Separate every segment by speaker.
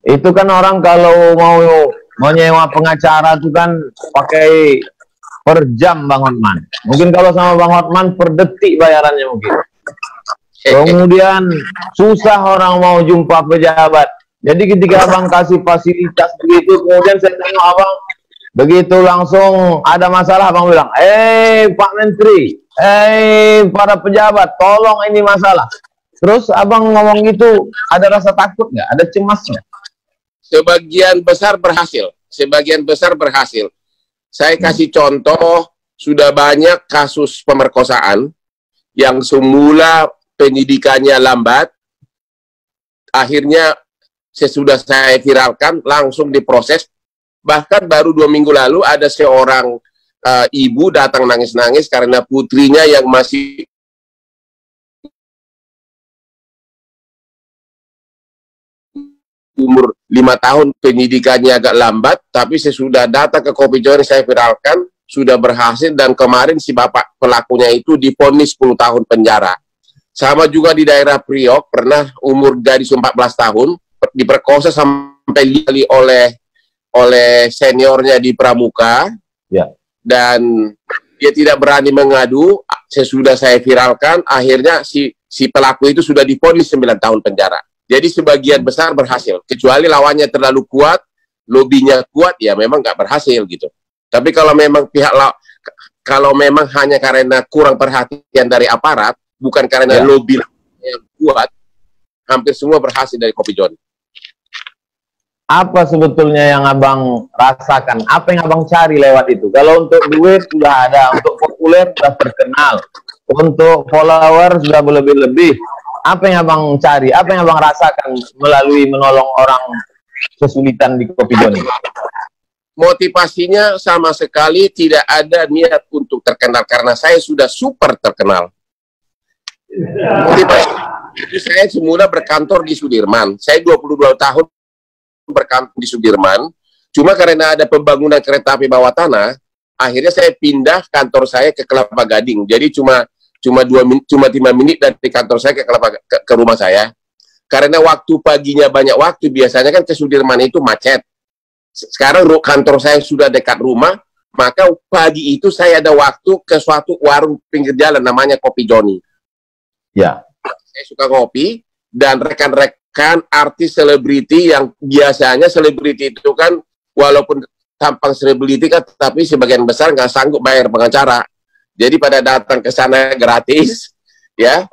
Speaker 1: Itu kan orang kalau mau nyewa pengacara itu kan pakai per jam Bang Hotman. Mungkin kalau sama Bang Hotman per detik bayarannya mungkin. Kemudian susah orang mau jumpa pejabat. Jadi ketika Abang kasih fasilitas begitu, kemudian saya tengok Abang begitu langsung ada masalah, Abang bilang, Pak Menteri, para pejabat, tolong ini masalah. Terus Abang ngomong gitu, ada rasa takut nggak? Ada cemasnya?
Speaker 2: Sebagian besar berhasil. Sebagian besar berhasil. Saya kasih contoh, sudah banyak kasus pemerkosaan yang semula penyidikannya lambat, akhirnya sesudah saya viralkan langsung diproses. Bahkan baru 2 minggu lalu ada seorang ibu datang nangis-nangis karena putrinya yang masih umur 5 tahun penyidikannya agak lambat, tapi sesudah data ke Kopi Johnny saya viralkan, sudah berhasil, dan kemarin si bapak pelakunya itu divonis 10 tahun penjara. Sama juga di daerah Priok, pernah umur gadis 14 tahun, diperkosa sampai oleh seniornya di Pramuka,
Speaker 1: ya.
Speaker 2: Dan dia tidak berani mengadu. Sesudah saya viralkan, akhirnya si pelaku itu sudah divonis 9 tahun penjara. Jadi sebagian besar berhasil, kecuali lawannya terlalu kuat, lobinya kuat, ya memang nggak berhasil gitu. Tapi kalau memang kalau memang hanya karena kurang perhatian dari aparat, bukan karena lobby yang kuat, hampir semua berhasil dari Kopi Johnny.
Speaker 1: Apa sebetulnya yang Abang rasakan? Apa yang Abang cari lewat itu? Kalau untuk duit sudah ada, untuk populer sudah terkenal, untuk follower sudah berlebih-lebih. Apa yang Abang cari? Apa yang Abang rasakan melalui menolong orang kesulitan di Kopi Johnny?
Speaker 2: Motivasinya sama sekali tidak ada niat untuk terkenal, karena saya sudah super terkenal. Motivasi saya semula berkantor di Sudirman. Saya 22 tahun berkantor di Sudirman. Cuma karena ada pembangunan kereta api bawah tanah, akhirnya saya pindah kantor saya ke Kelapa Gading. Jadi cuma 5 menit dari kantor saya ke rumah saya. Karena waktu paginya banyak waktu, biasanya kan ke Sudirman itu macet. Sekarang kantor saya sudah dekat rumah, maka pagi itu saya ada waktu ke suatu warung pinggir jalan namanya Kopi Johnny.
Speaker 1: Ya.
Speaker 2: Saya suka kopi, dan rekan-rekan artis selebriti yang biasanya selebriti itu kan walaupun tampang selebriti kan, tapi sebagian besar nggak sanggup bayar pengacara. Jadi pada datang ke sana gratis, ya.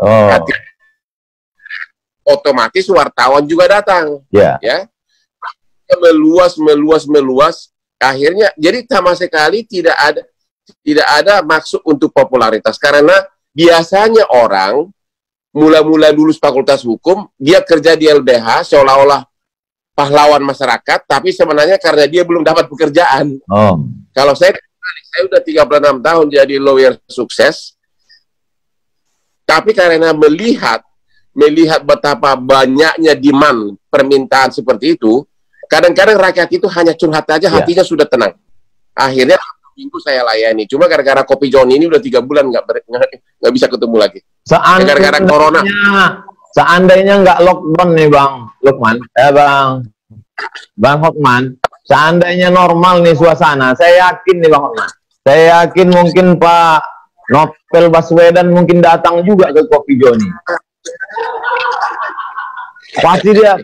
Speaker 2: Otomatis wartawan juga datang, ya. Meluas. Akhirnya, jadi sama sekali tidak ada maksud untuk popularitas, karena biasanya orang mula-mula lulus fakultas hukum, dia kerja di LBH seolah-olah pahlawan masyarakat, tapi sebenarnya karena dia belum dapat pekerjaan. Kalau saya udah 36 tahun jadi lawyer sukses, tapi karena melihat betapa banyaknya demand permintaan seperti itu, kadang-kadang rakyat itu hanya curhat aja, hatinya sudah tenang. Akhirnya minggu saya layani. Cuma gara-gara Kopi Johnny ini udah 3 bulan nggak bisa ketemu lagi. Gara-gara corona.
Speaker 1: Seandainya nggak lockdown nih Bang Lukman, Bang Hotman, seandainya normal nih suasana, saya yakin nih Bang Hotman, saya yakin mungkin Pak Novel Baswedan mungkin datang juga ke Kopi Johnny. Pasti dia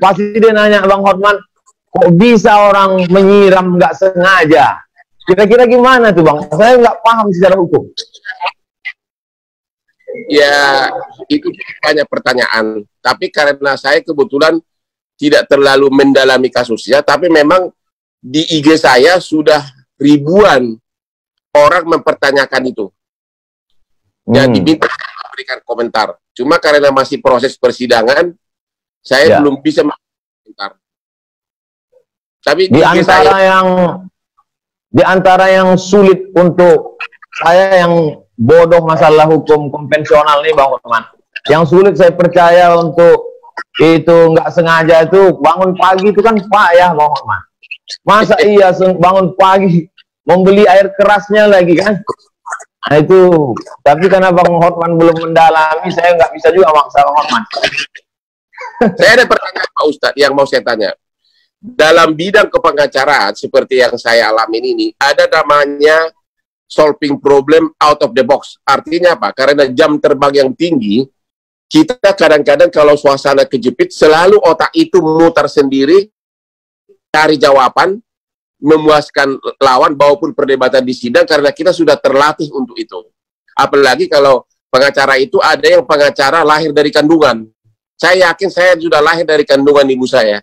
Speaker 1: nanya, Bang Hotman, kok bisa orang menyiram nggak sengaja? Kira-kira gimana tuh Bang? Saya nggak paham secara hukum.
Speaker 2: Ya, itu banyak pertanyaan. Tapi karena saya kebetulan tidak terlalu mendalami kasusnya, tapi memang di IG saya sudah ribuan orang mempertanyakan itu. Dan diminta memberikan komentar. Cuma karena masih proses persidangan, saya belum bisa komentar. Tapi di antara yang sulit untuk saya yang bodoh masalah hukum konvensional nih Bang Hotman, yang sulit saya percaya untuk itu nggak sengaja itu bangun pagi itu kan payah Bang Hotman. Masa iya bangun pagi membeli air kerasnya lagi kan? Nah itu, tapi karena Bang Hotman belum mendalami, saya nggak bisa juga maksa Bang Hotman. Saya ada pertanyaan Pak Ustadz yang mau saya tanya. dalam bidang kepengacaraan seperti yang saya alami ini, ada namanya solving problem out of the box. Artinya apa? Karena jam terbang yang tinggi, kita kadang-kadang kalau suasana kejepit, selalu otak itu mutar sendiri, cari jawaban, memuaskan lawan, maupun perdebatan di sidang, karena kita sudah terlatih untuk itu. Apalagi kalau pengacara itu ada yang pengacara lahir dari kandungan. Saya yakin saya sudah lahir dari kandungan ibu saya.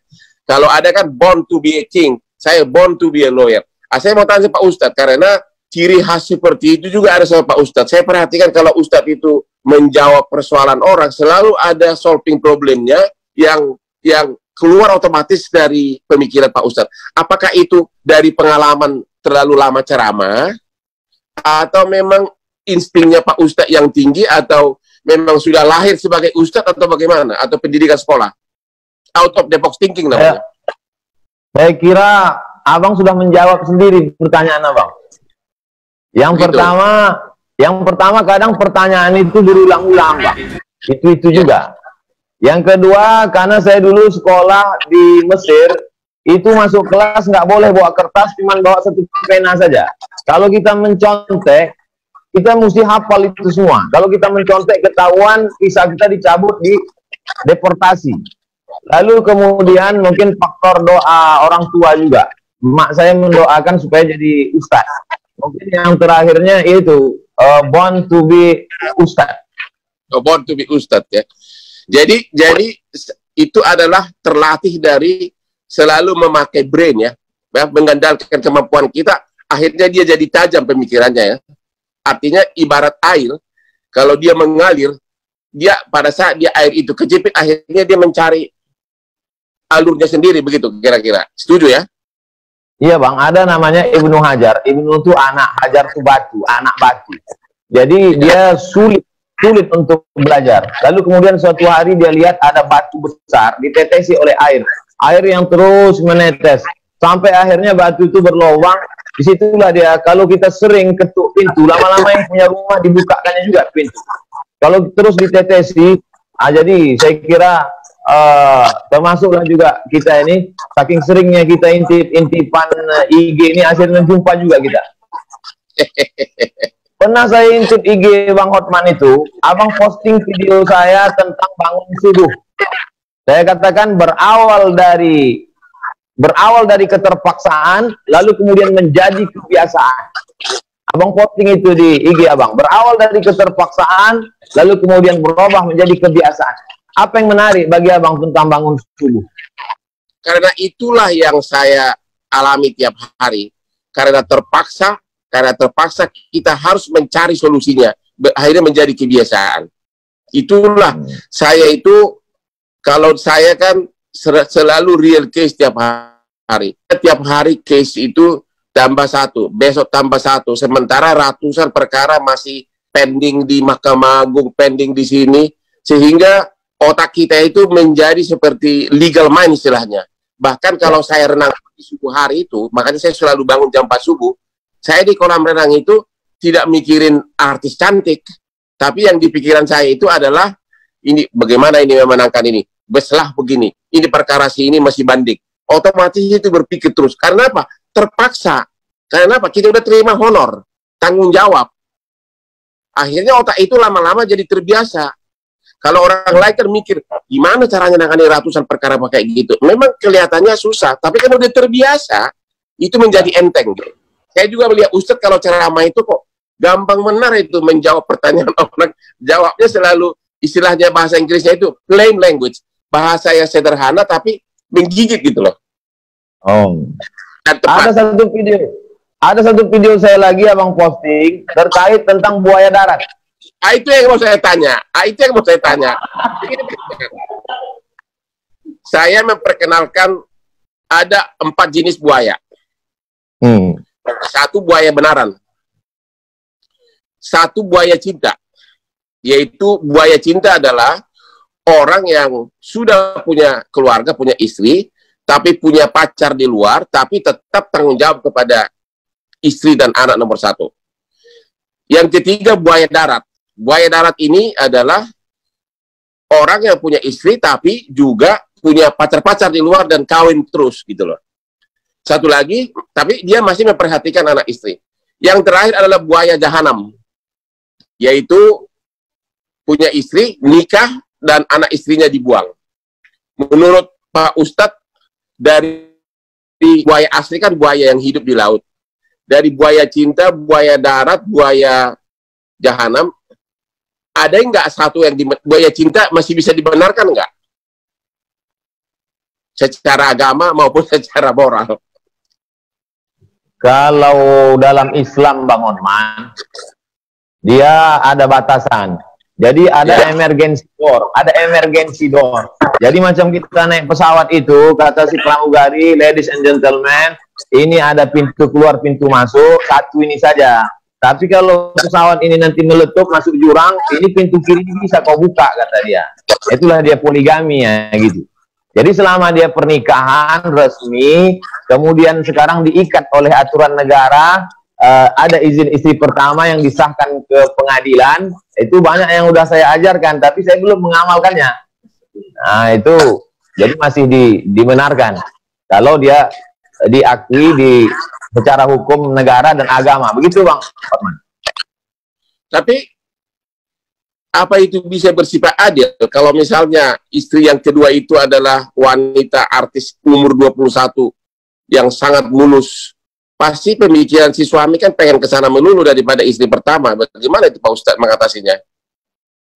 Speaker 2: Kalau ada kan born to be a king, saya born to be a lawyer. Saya mau tanya Pak Ustadz, karena ciri khas seperti itu juga ada sama Pak Ustadz. Saya perhatikan kalau Ustadz itu menjawab persoalan orang, selalu ada solving problemnya yang keluar otomatis dari pemikiran Pak Ustadz. Apakah itu dari pengalaman terlalu lama ceramah, atau memang instingnya Pak Ustadz yang tinggi, atau memang sudah lahir sebagai Ustadz, atau bagaimana? Atau pendidikan sekolah? Out of the box thinking namanya.
Speaker 1: Saya kira Abang sudah menjawab sendiri pertanyaan Abang. Yang pertama kadang pertanyaan itu berulang-ulang, Bang. Itu juga. Yang kedua, karena saya dulu sekolah di Mesir, itu masuk kelas nggak boleh bawa kertas, cuma bawa satu pena saja. Kalau kita mencontek, kita mesti hafal itu semua. Kalau kita mencontek ketahuan, kisah kita dicabut, di deportasi. Lalu kemudian mungkin faktor doa orang tua juga. Mak saya mendoakan supaya jadi ustadz. Mungkin yang terakhirnya itu born to be ustadz.
Speaker 2: Born to be ustadz ya. Jadi itu adalah terlatih dari selalu memakai brain ya, mengandalkan kemampuan kita. Akhirnya dia jadi tajam pemikirannya ya. Artinya ibarat air, kalau dia mengalir, dia pada saat dia air itu kejepit, akhirnya dia mencari alurnya sendiri, begitu kira-kira. Setuju ya?
Speaker 1: Iya Bang, ada namanya Ibnu Hajar. Ibnu itu anak, Hajar itu batu, anak batu. Jadi dia sulit untuk belajar. Lalu kemudian suatu hari dia lihat ada batu besar ditetesi oleh air yang terus menetes sampai akhirnya batu itu berlubang. Disitulah dia, kalau kita sering ketuk pintu, lama-lama yang punya rumah dibukakannya juga pintu. Kalau terus ditetesi, jadi saya kira termasuklah juga kita ini, saking seringnya kita intipan IG ini, akhirnya jumpa juga kita. Pernah saya intip IG Bang Hotman itu, Abang posting video saya tentang bangun subuh. Saya katakan berawal dari keterpaksaan, lalu kemudian menjadi kebiasaan. Abang posting itu di IG Abang, berawal dari keterpaksaan, lalu kemudian berubah menjadi kebiasaan. Apa yang menarik bagi Abang tentang bangun subuh?
Speaker 2: Karena itulah yang saya alami tiap hari. Karena terpaksa kita harus mencari solusinya. Akhirnya menjadi kebiasaan. Itulah saya itu, kalau saya kan selalu real case tiap hari. Tiap hari case itu tambah satu, besok tambah satu. Sementara ratusan perkara masih pending di Mahkamah Agung, pending di sini. Sehingga otak kita itu menjadi seperti legal mind istilahnya. Bahkan kalau saya renang di subuh hari itu, makanya saya selalu bangun jam 4 subuh, saya di kolam renang itu tidak mikirin artis cantik, tapi yang di pikiran saya itu adalah, ini bagaimana ini memenangkan ini, beslah begini, ini perkara ini masih banding. Otomatis itu berpikir terus. Karena apa? Terpaksa. Karena apa? Kita udah terima honor, tanggung jawab. Akhirnya otak itu lama-lama jadi terbiasa. Kalau orang lain kan mikir, gimana caranya nangani ratusan perkara pakai gitu. Memang kelihatannya susah, tapi kan udah terbiasa, itu menjadi enteng. Saya juga melihat Ustadz kalau ceramah itu kok gampang benar itu menjawab pertanyaan orang. Jawabnya selalu, istilahnya bahasa Inggrisnya itu plain language. Bahasa yang sederhana tapi menggigit gitu loh.
Speaker 1: Oh. Ada satu video saya lagi Abang posting terkait tentang buaya darat.
Speaker 2: Itu yang mau saya tanya. Saya memperkenalkan ada 4 jenis buaya. Satu buaya benaran. Satu buaya cinta. Yaitu buaya cinta adalah orang yang sudah punya keluarga, punya istri, tapi punya pacar di luar, tapi tetap tanggung jawab kepada istri dan anak nomor 1. Yang ketiga buaya darat. Buaya darat ini adalah orang yang punya istri tapi juga punya pacar-pacar di luar dan kawin terus gitu loh. Satu lagi, tapi dia masih memperhatikan anak istri. Yang terakhir adalah buaya jahanam, yaitu punya istri, nikah, dan anak istrinya dibuang. Menurut Pak Ustadz, dari buaya asli kan buaya yang hidup di laut. Dari buaya cinta, buaya darat, buaya jahanam, ada nggak satu yang buaya cinta masih bisa dibenarkan nggak? Secara agama maupun secara moral.
Speaker 1: Kalau dalam Islam, Bang Hotman, dia ada batasan. Jadi ada emergency door, ada emergency door. Jadi macam kita naik pesawat itu, kata si pramugari, ladies and gentlemen, ini ada pintu keluar, pintu masuk, satu ini saja. Tapi kalau pesawat ini nanti meletup, masuk jurang, ini pintu kiri bisa kau buka, kata dia. Itulah dia poligami ya, gitu. Jadi selama dia pernikahan resmi, kemudian sekarang diikat oleh aturan negara, ada izin istri pertama yang disahkan ke pengadilan, itu banyak yang udah saya ajarkan, tapi saya belum mengamalkannya. Nah itu, jadi masih dibenarkan. Kalau dia diakui secara hukum negara dan agama. Begitu Bang Hotman. Tapi apa itu bisa bersifat adil kalau misalnya istri yang kedua itu adalah wanita artis umur 21 yang sangat mulus? Pasti pemikiran si suami kan pengen ke sana melulu daripada istri pertama. Bagaimana itu Pak Ustadz mengatasinya?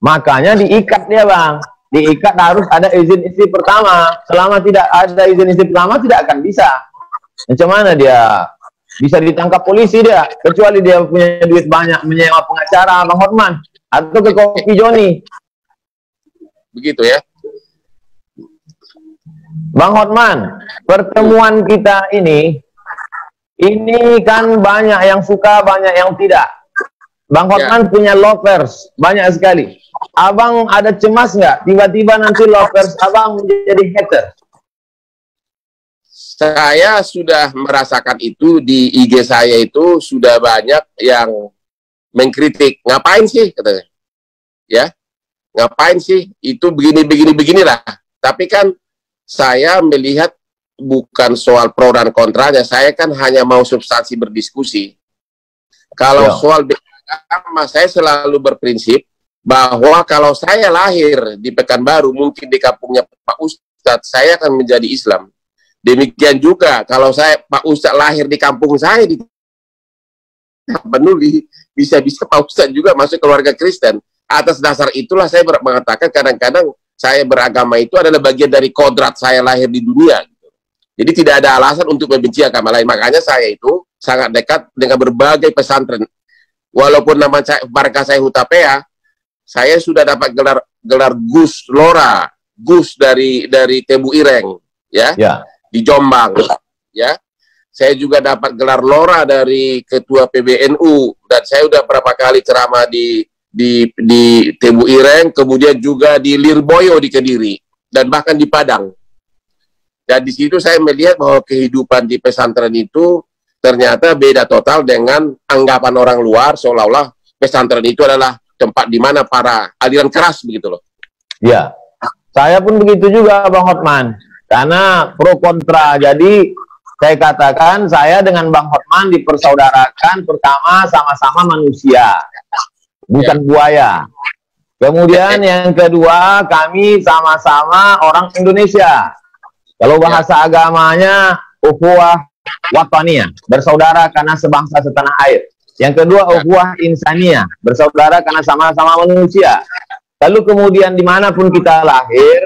Speaker 1: Makanya diikat dia Bang. Diikat harus ada izin istri pertama. Selama tidak ada izin istri pertama tidak akan bisa. Macam mana dia bisa ditangkap polisi dia? Kecuali dia punya duit banyak menyewa pengacara Bang Hotman. Atau ke Kopi Joni. Begitu ya. Bang Hotman, pertemuan kita ini kan banyak yang suka, banyak yang tidak. Bang Hotman punya lovers, banyak sekali. Abang ada cemas nggak? Tiba-tiba nanti lovers abang menjadi hater. Saya sudah merasakan itu di IG saya, itu sudah banyak yang mengkritik, ngapain sih katanya, ya ngapain sih itu beginilah. Tapi kan saya melihat bukan soal pro dan kontranya, saya kan hanya mau substansi berdiskusi. Kalau soal agama, saya selalu berprinsip bahwa kalau saya lahir di Pekanbaru, mungkin di kampungnya Pak Ustadz, saya akan menjadi Islam. Demikian juga kalau Pak Ustadz lahir di kampung saya di Penuli, bisa-bisa Pak Ustadz juga masuk keluarga Kristen. Atas dasar itulah saya mengatakan kadang-kadang saya beragama itu adalah bagian dari kodrat saya lahir di dunia. Jadi tidak ada alasan untuk membenci agama lain. Makanya saya itu sangat dekat dengan berbagai pesantren. Walaupun nama saya marga saya Hutapea, saya sudah dapat gelar Gus Lora, Gus dari Tebu Ireng, ya, di Jombang, ya. Saya juga dapat gelar Lora dari Ketua PBNU, dan saya sudah berapa kali ceramah di Tebu Ireng, kemudian juga di Lirboyo di Kediri, dan bahkan di Padang. Dan di situ saya melihat bahwa kehidupan di pesantren itu ternyata beda total dengan anggapan orang luar, seolah-olah pesantren itu adalah tempat di mana para aliran keras begitu loh. Ya, saya pun begitu juga Bang Hotman, karena pro kontra. Jadi saya katakan saya dengan Bang Hotman dipersaudarakan, pertama sama-sama manusia, bukan buaya. Kemudian yang kedua, kami sama-sama orang Indonesia. Kalau bahasa agamanya ukhuwah wataniyah, bersaudara karena sebangsa setanah air. Yang kedua ukhuwah insaniyah, bersaudara karena sama-sama manusia. Lalu kemudian dimanapun kita lahir,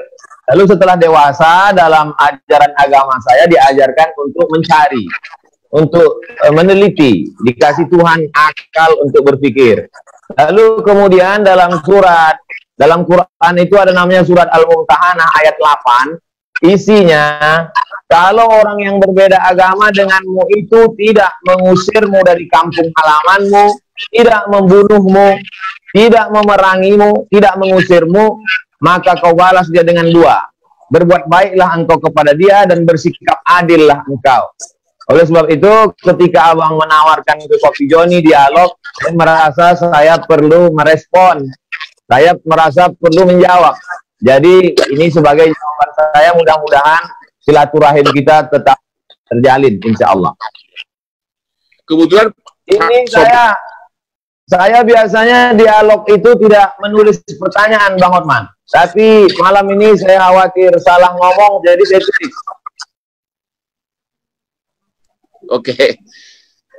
Speaker 1: lalu setelah dewasa dalam ajaran agama saya diajarkan untuk mencari, untuk meneliti, dikasih Tuhan akal untuk berpikir. Lalu kemudian dalam Quran itu ada namanya surat Al-Mumtahanah ayat 8, isinya kalau orang yang berbeda agama denganmu itu tidak mengusirmu dari kampung halamanmu, tidak membunuhmu, tidak memerangimu, tidak mengusirmu, maka kau balas dia dengan dua. Berbuat baiklah engkau kepada dia dan bersikap adillah engkau. Oleh sebab itu, ketika abang menawarkan ke Kopi Joni dialog, saya merasa saya perlu merespon. Saya merasa perlu menjawab. Jadi ini sebagai jawaban saya, mudah-mudahan silaturahim kita tetap terjalin, insya Allah.
Speaker 2: Kebetulan
Speaker 1: ini saya biasanya dialog itu tidak menulis pertanyaan, Bang Hotman. Tapi malam ini saya khawatir salah ngomong, jadi saya tulis.
Speaker 2: Oke.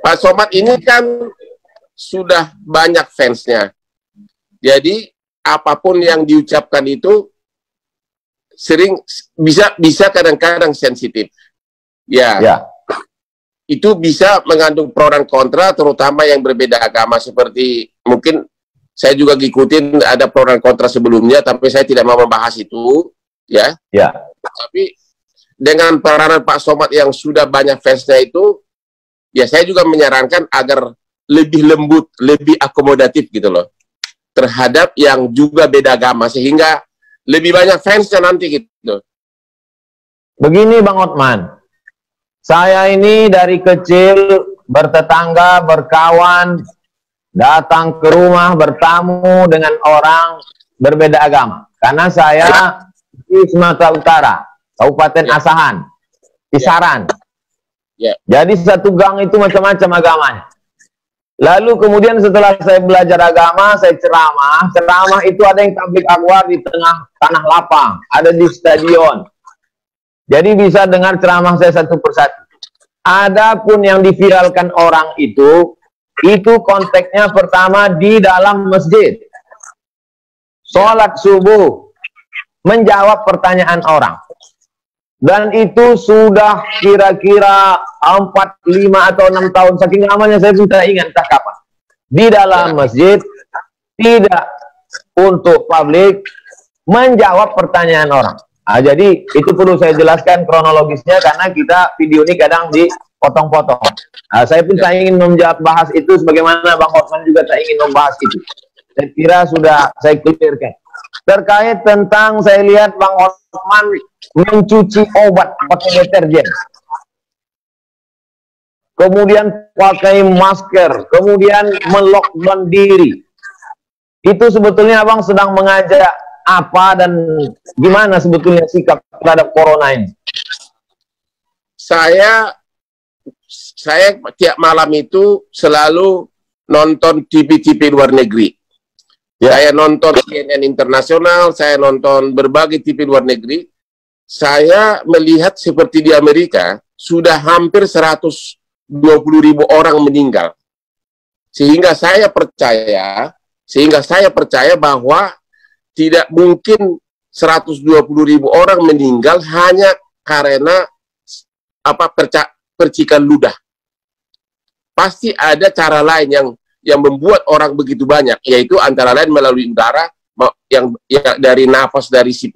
Speaker 2: Pak Somad ini kan sudah banyak fansnya. Jadi apapun yang diucapkan itu sering bisa kadang-kadang sensitif. Ya. Itu bisa mengandung pro dan kontra, terutama yang berbeda agama, seperti mungkin saya juga ngikutin ada pro dan kontra sebelumnya, tapi saya tidak mau membahas itu, ya. Tapi dengan peranan Pak Somad yang sudah banyak fansnya itu, ya saya juga menyarankan agar lebih lembut, lebih akomodatif gitu loh, terhadap yang juga beda agama, sehingga lebih banyak fansnya nanti gitu.
Speaker 1: Begini Bang Hotman, saya ini dari kecil bertetangga, berkawan, datang ke rumah, bertamu dengan orang berbeda agama. Karena saya di Sumatera Utara, Kabupaten Asahan, Kisaran. Jadi satu gang itu macam-macam agamanya. Lalu kemudian setelah saya belajar agama, saya ceramah. Ceramah itu ada yang tablik akbar di tengah tanah lapang, ada di stadion. Jadi bisa dengar ceramah saya satu persatu. Adapun yang diviralkan orang itu konteksnya pertama di dalam masjid. Sholat subuh, menjawab pertanyaan orang. Dan itu sudah kira-kira 4, 5, atau 6 tahun. Saking lamanya saya sudah ingat entah kapan. Di dalam masjid, tidak untuk publik, menjawab pertanyaan orang. Nah, jadi itu perlu saya jelaskan kronologisnya, karena kita video ini kadang dipotong-potong. Nah, saya pun tak ingin bahas itu, sebagaimana Bang Hotman juga tak ingin membahas itu. Saya kira sudah saya clearkan. Terkait tentang, saya lihat Bang Hotman mencuci obat pakai deterjen, kemudian pakai masker, kemudian melockdown diri. Itu sebetulnya Abang sedang mengajak apa dan gimana sebetulnya sikap terhadap corona ini?
Speaker 2: Saya tiap malam itu selalu nonton TV-TV luar negeri. Saya nonton CNN Internasional, saya nonton berbagai TV luar negeri. Saya melihat seperti di Amerika, sudah hampir 120.000 orang meninggal. Sehingga saya percaya bahwa tidak mungkin 120.000 orang meninggal hanya karena percikan ludah. Pasti ada cara lain yang membuat orang begitu banyak, yaitu antara lain melalui udara yang dari nafas dari si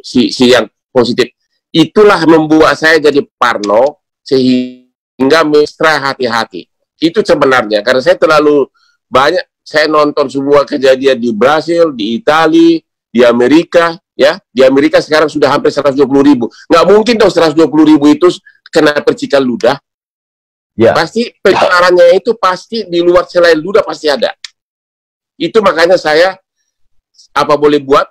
Speaker 2: yang positif. Itulah membuat saya jadi parno, sehingga mesra hati-hati. Itu sebenarnya karena saya terlalu banyak, saya nonton semua kejadian di Brasil, di Italia, di Amerika, ya. Di Amerika sekarang sudah hampir 120.000. Nggak mungkin dong 120.000 itu kena percikan ludah. Pasti penularannya itu pasti di luar selain ludah pasti ada. Itu makanya saya apa boleh buat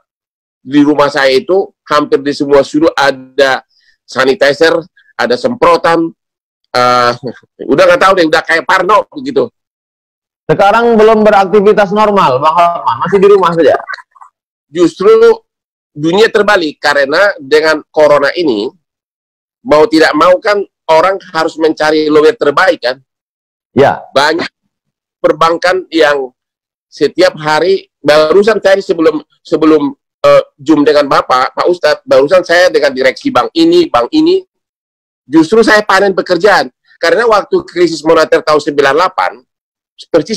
Speaker 2: di rumah saya itu hampir di semua sudut ada sanitizer, ada semprotan. Udah nggak tahu deh, udah kayak parno begitu.
Speaker 1: Sekarang belum beraktivitas normal, Bang Hotman, masih di rumah saja.
Speaker 2: Justru dunia terbalik, karena dengan corona ini mau tidak mau kan orang harus mencari lawyer terbaik kan. Banyak perbankan yang setiap hari, barusan tadi sebelum Zoom dengan Pak Ustadz, barusan saya dengan direksi bank ini, justru saya panen pekerjaan. Karena waktu krisis moneter tahun 98, seperti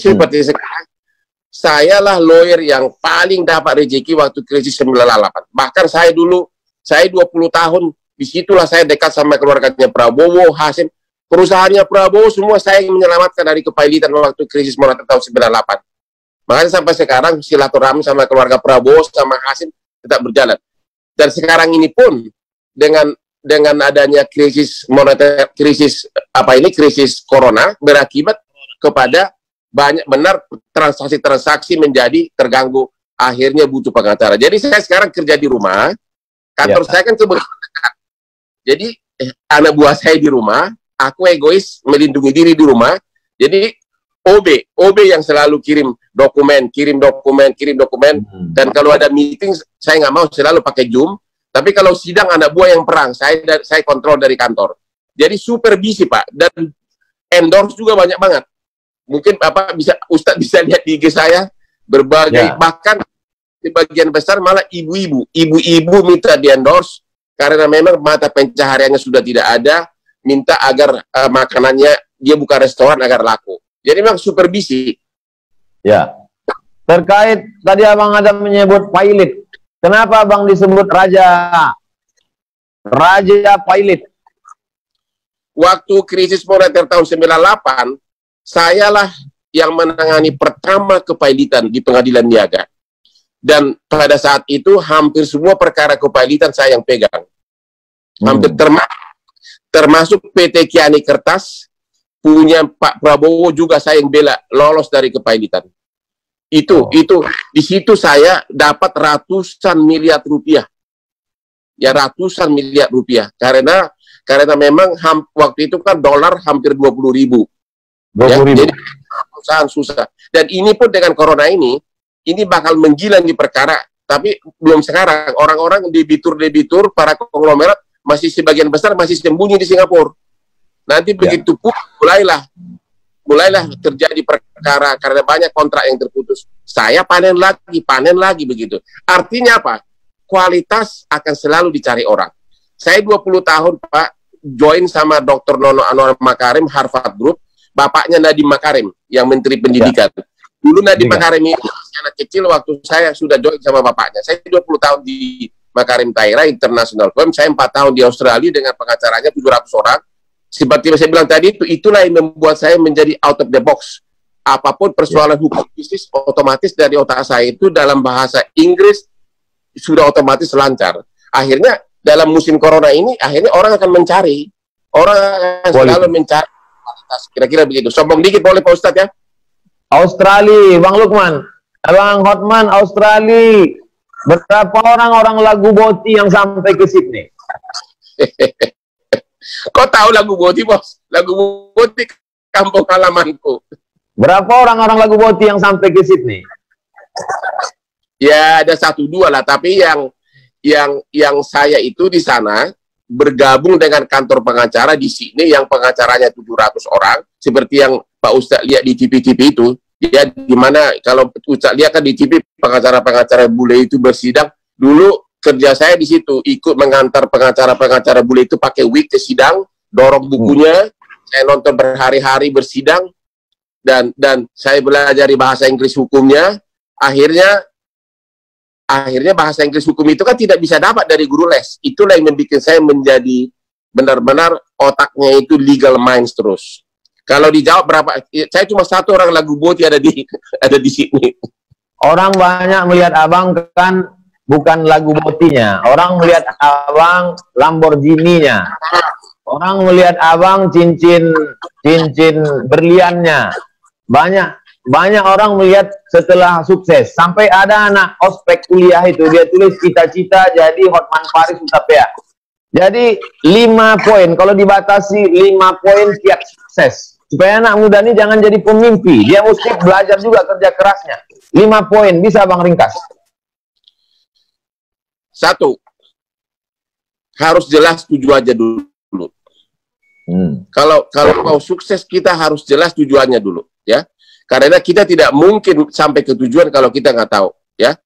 Speaker 2: sekarang, sayalah lawyer yang paling dapat rezeki waktu krisis 98. Bahkan saya 20 tahun, disitulah saya dekat sama keluarganya Prabowo, Hasim, perusahaannya Prabowo, semua saya yang menyelamatkan dari kepailitan waktu krisis moneter tahun 98. Makanya sampai sekarang silaturahmi sama keluarga Prabowo sama Hasim tetap berjalan. Dan sekarang ini pun dengan adanya krisis moneter, krisis corona berakibat kepada banyak benar transaksi menjadi terganggu, akhirnya butuh pengacara. Jadi saya sekarang kerja di rumah, Kantor saya kan kebetulan dekat. Jadi anak buah saya di rumah, aku egois melindungi diri di rumah. Jadi OB yang selalu kirim dokumen. Dan kalau ada meeting, saya nggak mau selalu pakai Zoom. Tapi kalau sidang anak buah yang perang, saya kontrol dari kantor. Jadi super busy, Pak. Dan endorse juga banyak banget. Mungkin Ustadz bisa lihat di IG saya, berbagai, bahkan sebagian besar malah ibu-ibu minta di endorse karena memang mata pencahariannya sudah tidak ada, minta agar makanannya dia buka restoran agar laku. Jadi memang super busy.
Speaker 1: Ya. Terkait tadi Abang ada menyebut pilot. Kenapa Abang disebut Raja Pilot?
Speaker 2: Waktu krisis moneter tahun 98, sayalah yang menangani pertama kepailitan di Pengadilan Niaga. Dan pada saat itu hampir semua perkara kepailitan saya yang pegang. Hampir termasuk PT Kiani Kertas, punya Pak Prabowo juga saya yang bela lolos dari kepailitan. Itu di situ saya dapat ratusan miliar rupiah. Ya, ratusan miliar rupiah. Karena memang waktu itu kan dolar hampir 20.000. Ya, jadi perusahaan susah. Dan ini pun dengan corona ini bakal menggila di perkara, tapi belum sekarang. Orang-orang debitur, para konglomerat masih sebagian besar masih sembunyi di Singapura. Nanti begitu pun mulailah terjadi perkara karena banyak kontrak yang terputus. Saya panen lagi begitu. Artinya apa? Kualitas akan selalu dicari orang. Saya 20 tahun, Pak, join sama Dr. Nono Anwar Makarim, Harvard Group, bapaknya Nadiem Makarim, yang Menteri Pendidikan. Dulu Nadiem Makarim itu anak kecil waktu saya sudah join sama bapaknya. Saya 20 tahun di Makarim Taira International Firm, saya 4 tahun di Australia dengan pengacaranya 700 orang. Seperti yang saya bilang tadi, itulah yang membuat saya menjadi out of the box. Apapun persoalan hukum bisnis, otomatis dari otak saya itu dalam bahasa Inggris sudah otomatis lancar. Akhirnya dalam musim corona ini, akhirnya orang akan mencari. Orang akan selalu mencari kualitas. Kira-kira begitu. Sombong dikit boleh Pak Ustadz ya?
Speaker 1: Australia, Bang Lukman. Bang Hotman, Australia. Berapa orang lagu Boti yang sampai ke Sydney?
Speaker 2: Kau tahu lagu Boti, Bos? Lagu Boti kampung halamanku.
Speaker 1: Berapa orang lagu Boti yang sampai ke Sydney?
Speaker 2: Ya, ada 1-2 lah. Tapi yang saya itu di sana bergabung dengan kantor pengacara di sini yang pengacaranya 700 orang. Seperti yang Pak Ustadz lihat di TV-TV itu. Ya, dimana kalau Ustadz lihat kan di TV pengacara-pengacara bule itu bersidang. Dulu kerja saya di situ, ikut mengantar pengacara-pengacara bule itu pakai wig ke sidang, dorong bukunya, saya nonton berhari-hari bersidang, dan saya belajar bahasa Inggris hukumnya. Akhirnya bahasa Inggris hukum itu kan tidak bisa dapat dari guru les. Itulah yang membuat saya menjadi benar-benar otaknya itu legal minds terus. Kalau dijawab berapa, saya cuma 1 orang lagu Boti ada di sini.
Speaker 1: Orang banyak melihat Abang kan bukan lagu Botinya. Orang melihat Abang Lamborghini-nya. Orang melihat Abang cincin berliannya. Banyak orang melihat setelah sukses. Sampai ada anak ospek kuliah itu, dia tulis cita-cita jadi Hotman Paris Utapia. Jadi 5 poin, kalau dibatasi 5 poin tiap sukses. Supaya anak muda ini jangan jadi pemimpi. Dia mesti belajar juga kerja kerasnya. 5 poin, bisa Bang ringkas?
Speaker 2: 1, harus jelas tujuannya dulu. Kalau mau sukses kita harus jelas tujuannya dulu, ya. Karena kita tidak mungkin sampai ke tujuan kalau kita nggak tahu, ya.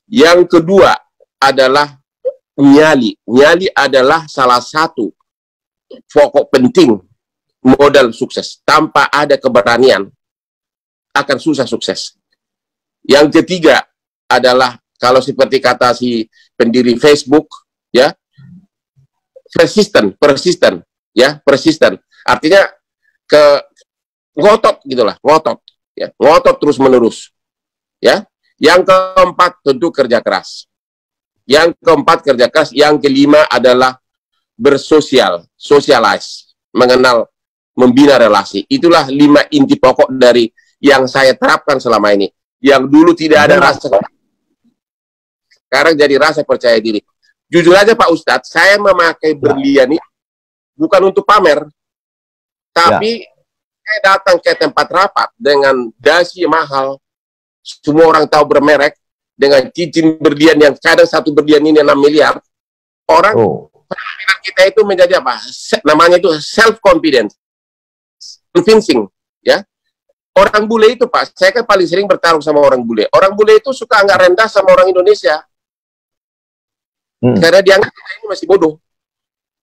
Speaker 2: Yang kedua adalah nyali. Nyali adalah salah satu pokok penting modal sukses. Tanpa ada keberanian akan susah sukses. Yang ketiga adalah kalau seperti kata si pendiri Facebook, ya, persisten, ya, persisten. Artinya ngotot gitulah, ngotot, ya, ngotot terus menerus, ya. Yang keempat tentu kerja keras. Yang keempat kerja keras. Yang kelima adalah socialize, mengenal, membina relasi. Itulah 5 inti pokok dari yang saya terapkan selama ini. Yang dulu tidak ada rasa, sekarang jadi rasa percaya diri. Jujur aja Pak Ustadz, saya memakai berlian ini bukan untuk pamer, tapi saya datang ke tempat rapat dengan dasi mahal, semua orang tahu bermerek, dengan cincin berlian yang kadang satu berlian ini 6 miliar, orang penampilan kita itu menjadi apa? Namanya itu self-confidence, convincing, ya. Orang bule itu Pak, saya kan paling sering bertarung sama orang bule. Orang bule itu suka agak rendah sama orang Indonesia. Karena dianggap kita ini masih bodoh.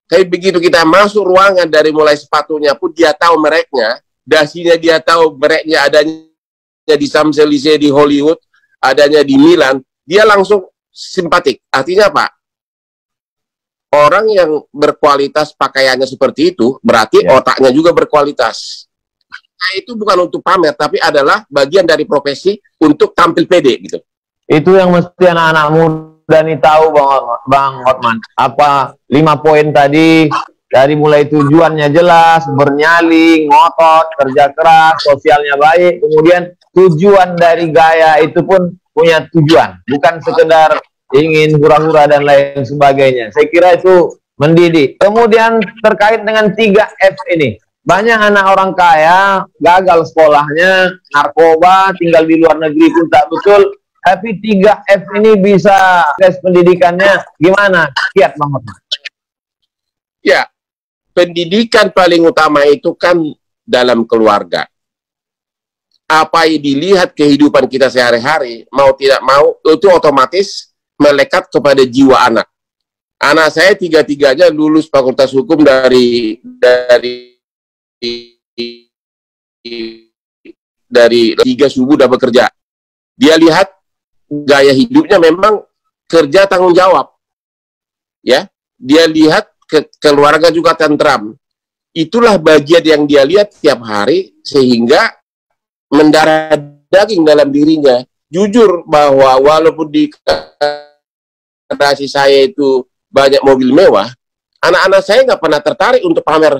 Speaker 2: Tapi begitu kita masuk ruangan dari mulai sepatunya pun dia tahu mereknya, dasinya dia tahu mereknya, adanya di Champs-Élysées di Hollywood, adanya di Milan, dia langsung simpatik. Artinya apa? Orang yang berkualitas pakaiannya seperti itu, berarti otaknya juga berkualitas. Nah, itu bukan untuk pamer, tapi adalah bagian dari profesi untuk tampil pede gitu.
Speaker 1: Itu yang mesti anak-anak muda nih tahu Bang Hotman. Apa 5 poin tadi, dari mulai tujuannya jelas, bernyali, ngotot, kerja keras, sosialnya baik, kemudian tujuan dari gaya itu pun punya tujuan, bukan sekedar ingin hura-hura dan lain sebagainya. Saya kira itu mendidik. Kemudian terkait dengan 3F ini, banyak anak orang kaya gagal sekolahnya, narkoba, tinggal di luar negeri pun tak betul. Tapi 3F ini bisa tes pendidikannya gimana? Kiat Bang Hotman.
Speaker 2: Ya, pendidikan paling utama itu kan dalam keluarga. Apa yang dilihat kehidupan kita sehari-hari, mau tidak mau, itu otomatis melekat kepada jiwa anak. Anak saya 3-tiganya lulus Fakultas Hukum dari tiga subuh udah bekerja. Dia lihat gaya hidupnya memang kerja tanggung jawab, ya. Dia lihat keluarga juga tentram. Itulah bagian yang dia lihat tiap hari sehingga mendarah daging dalam dirinya. Jujur bahwa walaupun di generasi saya itu banyak mobil mewah, anak-anak saya nggak pernah tertarik untuk pamer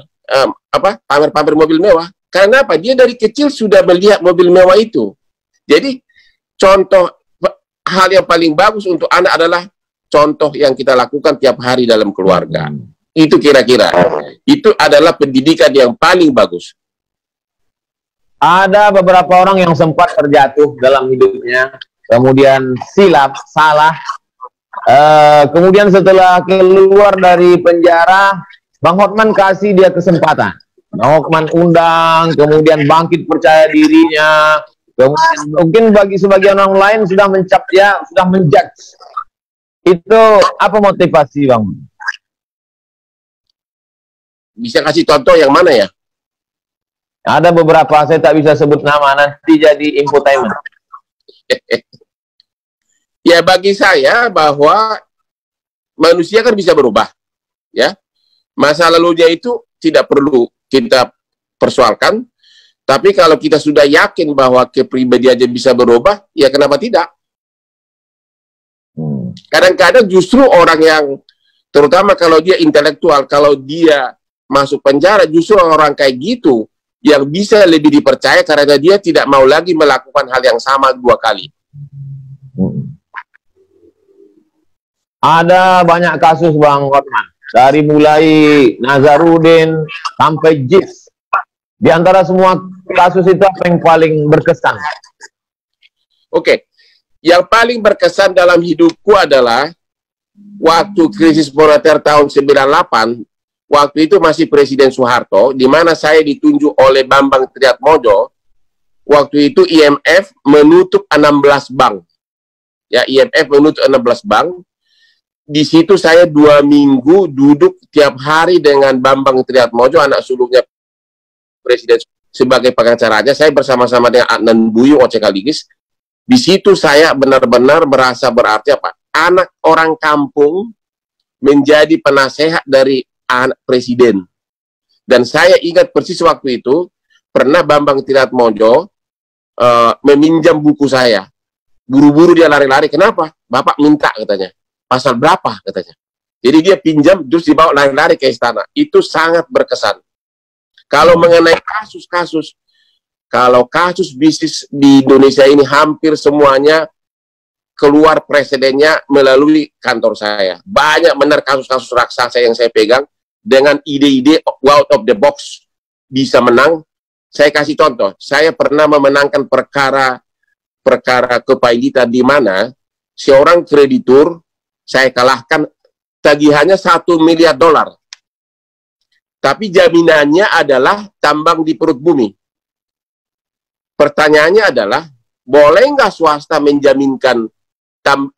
Speaker 2: mobil mewah. Karena apa? Dia dari kecil sudah melihat mobil mewah itu. Jadi contoh hal yang paling bagus untuk anak adalah contoh yang kita lakukan tiap hari dalam keluarga. Itu kira-kira. Itu adalah pendidikan yang paling bagus.
Speaker 1: Ada beberapa orang yang sempat terjatuh dalam hidupnya, kemudian silap, salah. Kemudian setelah keluar dari penjara, Bang Hotman kasih dia kesempatan. Bang Hotman undang, kemudian bangkit percaya dirinya. Kemudian, mungkin bagi sebagian orang lain sudah mencap dia, sudah menjudge. Itu apa motivasi Bang?
Speaker 2: Bisa kasih contoh yang mana ya?
Speaker 1: Ada beberapa, saya tak bisa sebut nama, nanti jadi infotainment.
Speaker 2: Ya bagi saya bahwa manusia kan bisa berubah, ya. Masa lalunya itu tidak perlu kita persoalkan, tapi kalau kita sudah yakin bahwa kepribadiannya bisa berubah, ya kenapa tidak? Kadang-kadang justru orang yang, terutama kalau dia intelektual, kalau dia masuk penjara, justru orang kayak gitu yang bisa lebih dipercaya karena dia tidak mau lagi melakukan hal yang sama 2 kali.
Speaker 1: Ada banyak kasus Bang Hotman, dari mulai Nazarudin sampai JIS. Di antara semua kasus itu apa yang paling berkesan?
Speaker 2: Oke, yang paling berkesan dalam hidupku adalah waktu krisis moneter tahun 98. Waktu itu masih Presiden Soeharto, di mana saya ditunjuk oleh Bambang Triatmojo. Waktu itu IMF menutup 16 bank. Ya, IMF menutup 16 bank. Di situ saya 2 minggu duduk tiap hari dengan Bambang Triatmojo, anak sulungnya Presiden, sebagai pengacaranya. Saya bersama-sama dengan Adnan Buyung, Oce Kaligis. Di situ saya benar-benar merasa berarti apa? Anak orang kampung menjadi penasehat dari anak presiden. Dan saya ingat persis waktu itu pernah Bambang Triatmojo meminjam buku saya. Buru-buru dia lari-lari. Kenapa? Bapak minta katanya. Pasal berapa katanya. Jadi dia pinjam terus dibawa lari-lari ke istana. Itu sangat berkesan. Kalau mengenai kasus bisnis di Indonesia ini hampir semuanya keluar presidennya melalui kantor saya. Banyak benar kasus-kasus raksasa yang saya pegang dengan ide-ide out of the box bisa menang. Saya kasih contoh, saya pernah memenangkan perkara kepailitan di mana seorang kreditur saya kalahkan, tagihannya $1 miliar. Tapi jaminannya adalah tambang di perut bumi. Pertanyaannya adalah, boleh nggak swasta menjaminkan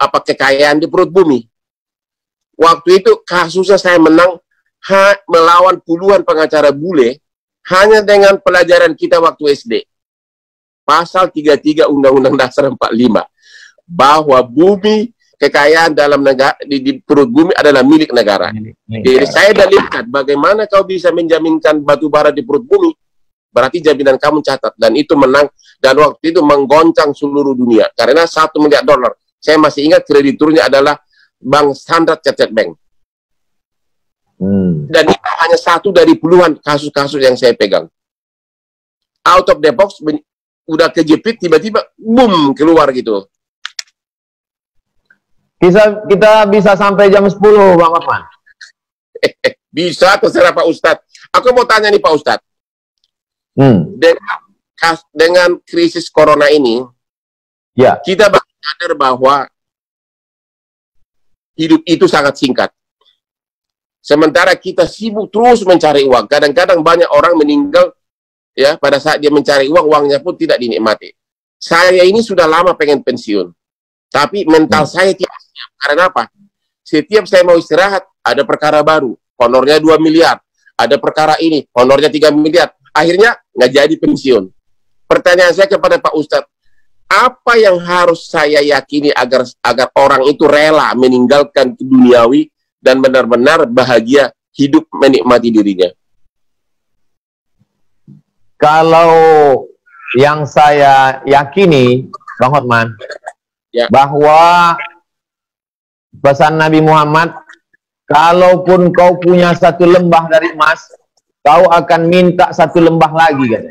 Speaker 2: kekayaan di perut bumi? Waktu itu kasusnya saya menang melawan puluhan pengacara bule hanya dengan pelajaran kita waktu SD. Pasal 33 Undang-Undang Dasar 45 bahwa bumi, kekayaan dalam negara di perut bumi adalah milik negara. Jadi saya dalilkan bagaimana kau bisa menjaminkan batu bara di perut bumi, berarti jaminan kamu catat, dan itu menang, dan waktu itu menggoncang seluruh dunia karena $1 miliar. Saya masih ingat krediturnya adalah Bank Standard Chartered Bank. Dan itu hanya satu dari puluhan kasus-kasus yang saya pegang. Out of the box, udah kejepit, tiba-tiba boom keluar gitu.
Speaker 1: Kita bisa sampai jam 10, Bang Hotman.
Speaker 2: Bisa, terserah Pak Ustadz. Aku mau tanya nih Pak Ustadz. Dengan krisis corona ini, ya, kita sadar bahwa hidup itu sangat singkat. Sementara kita sibuk terus mencari uang. Kadang-kadang banyak orang meninggal ya pada saat dia mencari uang, uangnya pun tidak dinikmati. Saya ini sudah lama pengen pensiun, tapi mental saya tidak siap. Karena apa? Setiap saya mau istirahat, ada perkara baru, honornya 2 miliar. Ada perkara ini, honornya 3 miliar. Akhirnya nggak jadi pensiun. Pertanyaan saya kepada Pak Ustadz, apa yang harus saya yakini agar orang itu rela meninggalkan duniawi dan benar-benar bahagia hidup menikmati dirinya?
Speaker 1: Kalau yang saya yakini, Bang Hotman, ya, bahwa pesan Nabi Muhammad, kalaupun kau punya 1 lembah dari emas, kau akan minta 1 lembah lagi, kan?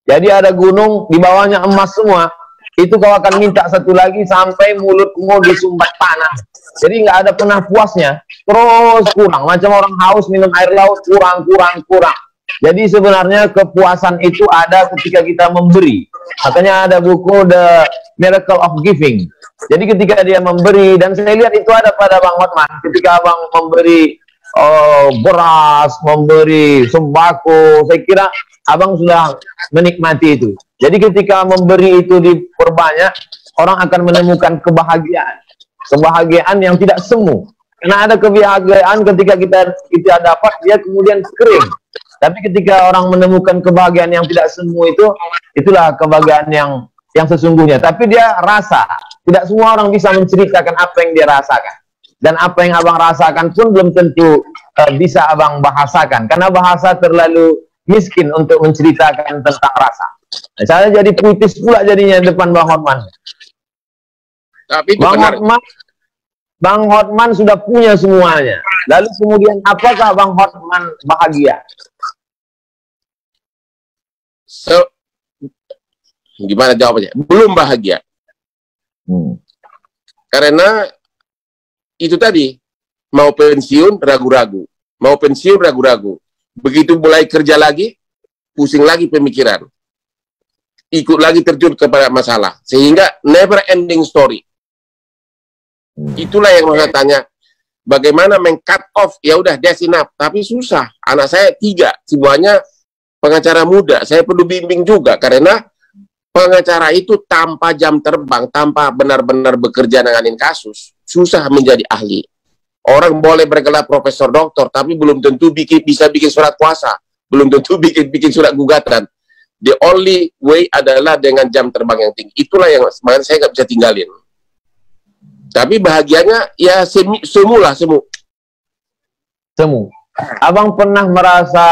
Speaker 1: Jadi ada gunung, di bawahnya emas semua, itu kau akan minta 1 lagi sampai mulutmu disumbat panah. Jadi nggak ada pernah puasnya, terus kurang. Macam orang haus minum air laut, kurang. Jadi sebenarnya kepuasan itu ada ketika kita memberi. Makanya ada buku The Miracle of Giving. Jadi ketika dia memberi, dan saya lihat itu ada pada Bang Hotman, ketika Abang memberi beras, memberi sembako, saya kira Abang sudah menikmati itu. Jadi ketika memberi itu diperbanyak, orang akan menemukan kebahagiaan. Kebahagiaan yang tidak semu. Karena ada kebahagiaan ketika kita dapat, dia kemudian kering. Tapi ketika orang menemukan kebahagiaan yang tidak semu itu, itulah kebahagiaan yang sesungguhnya. Tapi dia rasa. Tidak semua orang bisa menceritakan apa yang dia rasakan. Dan apa yang Abang rasakan pun belum tentu bisa Abang bahasakan. Karena bahasa terlalu miskin untuk menceritakan tentang rasa. Saya jadi puitis pula jadinya depan Bang Hotman.
Speaker 2: Tapi itu benar.
Speaker 1: Bang Hotman sudah punya semuanya. Lalu kemudian apakah Bang Hotman bahagia?
Speaker 2: Gimana jawabannya? Belum bahagia. Karena itu tadi, mau pensiun ragu-ragu. Mau pensiun ragu-ragu. Begitu mulai kerja lagi, pusing lagi pemikiran. Ikut lagi terjun kepada masalah. Sehingga never ending story. Itulah yang saya tanya, bagaimana meng-cut off, ya udah that's enough, tapi susah. Anak saya 3, semuanya pengacara muda, saya perlu bimbing juga, karena pengacara itu tanpa jam terbang, tanpa benar-benar bekerja nanganin kasus, susah menjadi ahli. Orang boleh bergelar profesor doktor, tapi belum tentu bisa bikin surat kuasa, belum tentu bikin surat gugatan. The only way adalah dengan jam terbang yang tinggi. Itulah yang saya nggak bisa tinggalin. Tapi bahagianya ya semu.
Speaker 1: Abang pernah merasa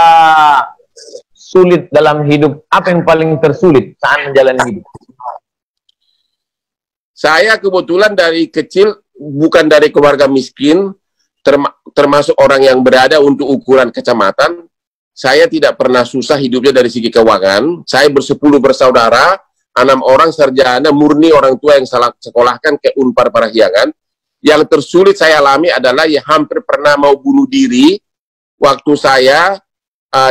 Speaker 1: sulit dalam hidup? Apa yang paling tersulit saat menjalani hidup?
Speaker 2: Saya kebetulan dari kecil bukan dari keluarga miskin, termasuk orang yang berada untuk ukuran kecamatan. Saya tidak pernah susah hidupnya dari segi keuangan. Saya bersepuluh bersaudara, 6 orang sarjana murni orang tua yang salah sekolahkan ke Unpar Parahyangan. Yang tersulit saya alami adalah ya hampir pernah mau bunuh diri waktu saya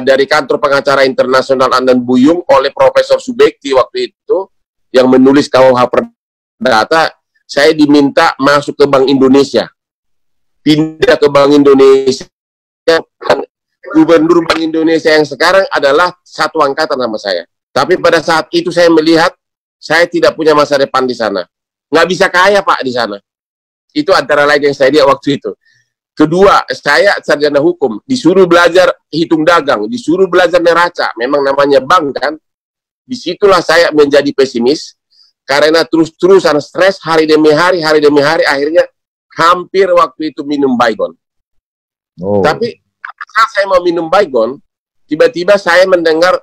Speaker 2: dari kantor pengacara internasional Andan Buyung oleh Profesor Subekti waktu itu yang menulis KUH Perdata. Saya diminta masuk ke Bank Indonesia, pindah ke Bank Indonesia. Gubernur Bank Indonesia yang sekarang adalah satu angkatan sama saya. Tapi pada saat itu saya melihat saya tidak punya masa depan di sana. Nggak bisa kaya Pak di sana. Itu antara lain yang saya lihat waktu itu. Kedua, saya sarjana hukum, disuruh belajar hitung dagang, disuruh belajar neraca, memang namanya bank kan. Disitulah saya menjadi pesimis, karena terus-terusan stres hari demi hari, akhirnya hampir waktu itu minum Baygon. Tapi saat saya mau minum Baygon, tiba-tiba saya mendengar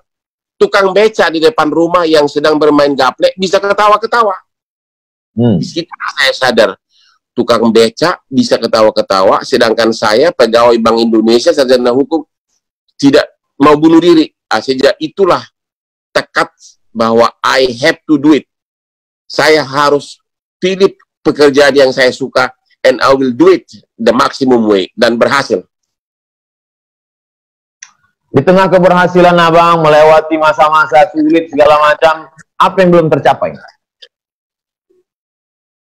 Speaker 2: tukang beca di depan rumah yang sedang bermain gaplek bisa ketawa-ketawa. Di situ saya sadar, tukang beca bisa ketawa-ketawa, sedangkan saya pegawai Bank Indonesia sarjana hukum tidak mau bunuh diri. Sejak itulah tekad bahwa I have to do it. Saya harus pilih pekerjaan yang saya suka, and I will do it the maximum way, dan berhasil.
Speaker 1: Di tengah keberhasilan Abang melewati masa-masa sulit segala macam, apa yang belum tercapai?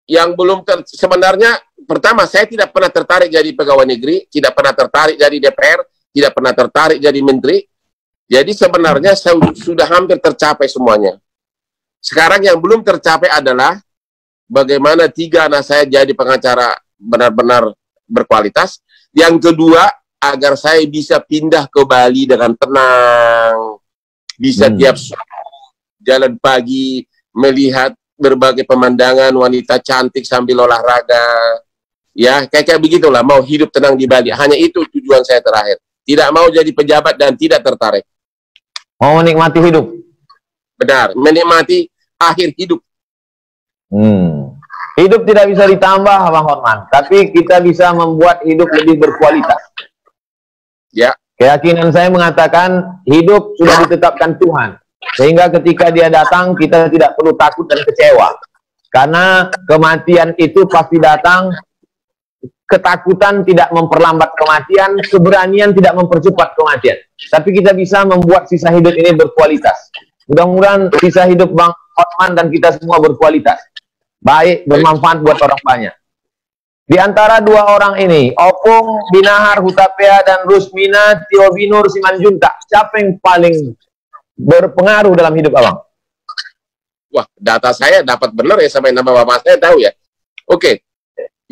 Speaker 2: Yang belum sebenarnya, pertama saya tidak pernah tertarik jadi pegawai negeri, tidak pernah tertarik jadi DPR, tidak pernah tertarik jadi menteri. Jadi sebenarnya saya sudah hampir tercapai semuanya. Sekarang yang belum tercapai adalah bagaimana 3 anak saya jadi pengacara benar-benar berkualitas. Yang kedua, agar saya bisa pindah ke Bali dengan tenang, bisa tiap jalan pagi melihat berbagai pemandangan, wanita cantik sambil olahraga, ya kayak begitulah, mau hidup tenang di Bali. Hanya itu tujuan saya terakhir. Tidak mau jadi pejabat dan tidak tertarik.
Speaker 1: Mau menikmati hidup.
Speaker 2: Benar, menikmati akhir hidup.
Speaker 1: Hidup tidak bisa ditambah, Bang Hotman, tapi kita bisa membuat hidup lebih berkualitas.
Speaker 2: Ya.
Speaker 1: Keyakinan saya mengatakan hidup sudah ditetapkan Tuhan, sehingga ketika dia datang kita tidak perlu takut dan kecewa, karena kematian itu pasti datang. Ketakutan tidak memperlambat kematian, keberanian tidak mempercepat kematian. Tapi kita bisa membuat sisa hidup ini berkualitas. Mudah-mudahan sisa hidup Bang Hotman dan kita semua berkualitas, baik, bermanfaat buat orang banyak. Di antara 2 orang ini, Opung Binahar Hutapea dan Rusmina Tio Binur Simanjuntak, siapa yang paling berpengaruh dalam hidup Abang?
Speaker 2: Wah, data saya dapat benar ya, sampai nama bapak saya tahu ya. Oke.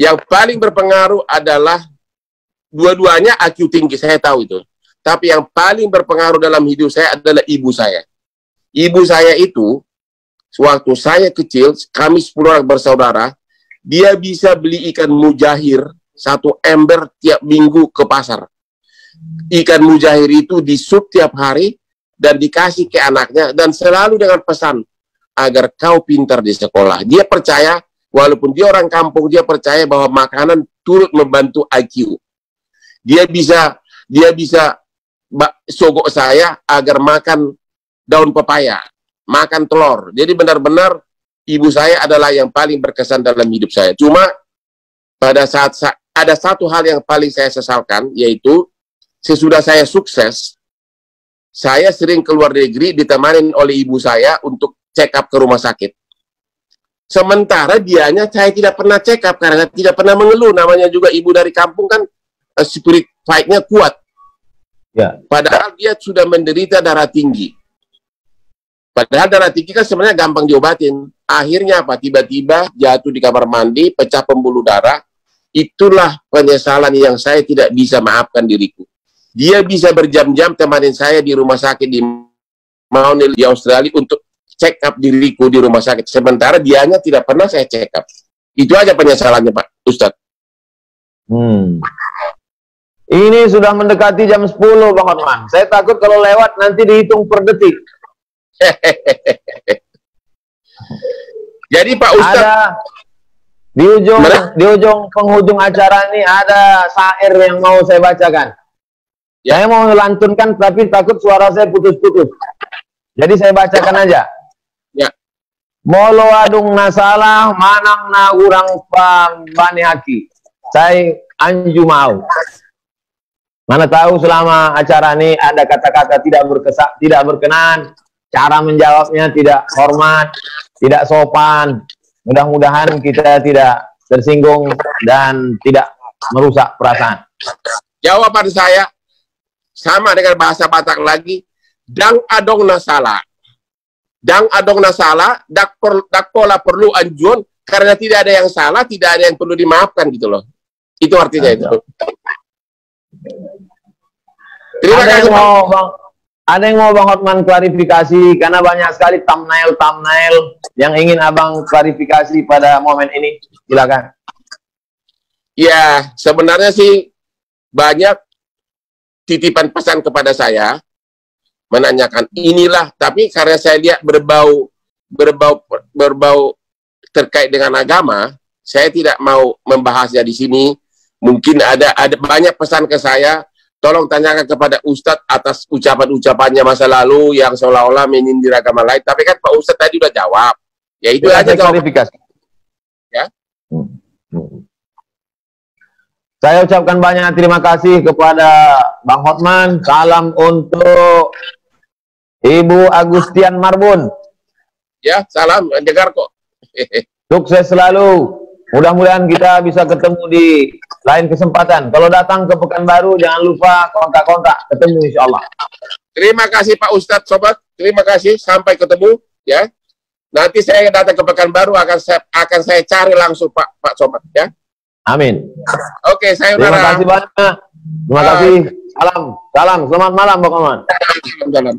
Speaker 2: Yang paling berpengaruh adalah dua-duanya IQ tinggi, saya tahu itu. Tapi yang paling berpengaruh dalam hidup saya adalah ibu saya. Ibu saya itu, waktu saya kecil, kami 10 orang bersaudara, dia bisa beli ikan mujahir 1 ember tiap minggu ke pasar. Ikan mujahir itu disup tiap hari dan dikasih ke anaknya, dan selalu dengan pesan agar kau pintar di sekolah. Dia percaya, walaupun dia orang kampung, dia percaya bahwa makanan turut membantu IQ. Dia bisa sogok saya agar makan daun pepaya, makan telur. Jadi benar-benar ibu saya adalah yang paling berkesan dalam hidup saya. Cuma pada saat ada satu hal yang paling saya sesalkan, yaitu sesudah saya sukses, saya sering keluar negeri ditemani oleh ibu saya untuk check up ke rumah sakit. Sementara dianya saya tidak pernah check up karena tidak pernah mengeluh. Namanya juga ibu dari kampung kan, spirit fight-nya kuat. Ya. Padahal dia sudah menderita darah tinggi. Padahal darah tinggi kan sebenarnya gampang diobatin. Akhirnya apa? Tiba-tiba jatuh di kamar mandi, pecah pembuluh darah. Itulah penyesalan yang saya tidak bisa maafkan diriku. Dia bisa berjam-jam temanin saya di rumah sakit di Mount Hill di Australia untuk check up diriku di rumah sakit. Sementara dianya tidak pernah saya check up. Itu aja penyesalannya, Pak Ustadz.
Speaker 1: Ini sudah mendekati jam 10, Bang Hotman. Saya takut kalau lewat nanti dihitung per detik.
Speaker 2: Jadi Pak Ustadz, ada
Speaker 1: di ujung penghujung acara ini ada syair yang mau saya bacakan. Ya. Saya mau lantunkan tapi takut suara saya putus-putus. Jadi saya bacakan aja.
Speaker 2: Ya.
Speaker 1: Molo adung nasalah manang na urang bani haki. Saya anju mau. Mana tahu selama acara ini ada kata-kata tidak berkenan, cara menjawabnya tidak hormat, tidak sopan. Mudah-mudahan kita tidak tersinggung dan tidak merusak perasaan.
Speaker 2: Jawaban saya sama dengan bahasa Batak lagi, dang adong nasalah. Dang adong nasalah, dak pola perlu anjuan, karena tidak ada yang salah, tidak ada yang perlu dimaafkan gitu loh. Itu artinya itu. Terima kasih Bang.
Speaker 1: Ada yang mau Bang Hotman klarifikasi, karena banyak sekali thumbnail yang ingin Abang klarifikasi pada momen ini. Silakan.
Speaker 2: Ya, sebenarnya sih banyak titipan pesan kepada saya, menanyakan inilah, tapi karena saya lihat berbau terkait dengan agama, saya tidak mau membahasnya di sini. Mungkin ada banyak pesan ke saya, tolong tanyakan kepada Ustadz atas ucapan-ucapannya masa lalu yang seolah-olah menyindir agama lain. Tapi kan Pak Ustadz tadi udah jawab. Ya itu aja
Speaker 1: klarifikasi.
Speaker 2: Ya.
Speaker 1: Saya ucapkan banyak terima kasih kepada Bang Hotman. Salam untuk Ibu Agustian Marbun.
Speaker 2: Ya, salam, dengar kok.
Speaker 1: Sukses selalu. Mudah-mudahan kita bisa ketemu di lain kesempatan. Kalau datang ke Pekanbaru, jangan lupa kontak-kontak. Ketemu insya Allah.
Speaker 2: Terima kasih Pak Ustadz, Sobat. Terima kasih. Sampai ketemu. Ya. Nanti saya datang ke Pekanbaru, akan saya cari langsung Pak Sobat. Ya.
Speaker 1: Amin.
Speaker 2: Oke, saya udah.
Speaker 1: Terima kasih banyak. Terima kasih. Salam. Selamat malam, Bang Oman.
Speaker 2: Salam.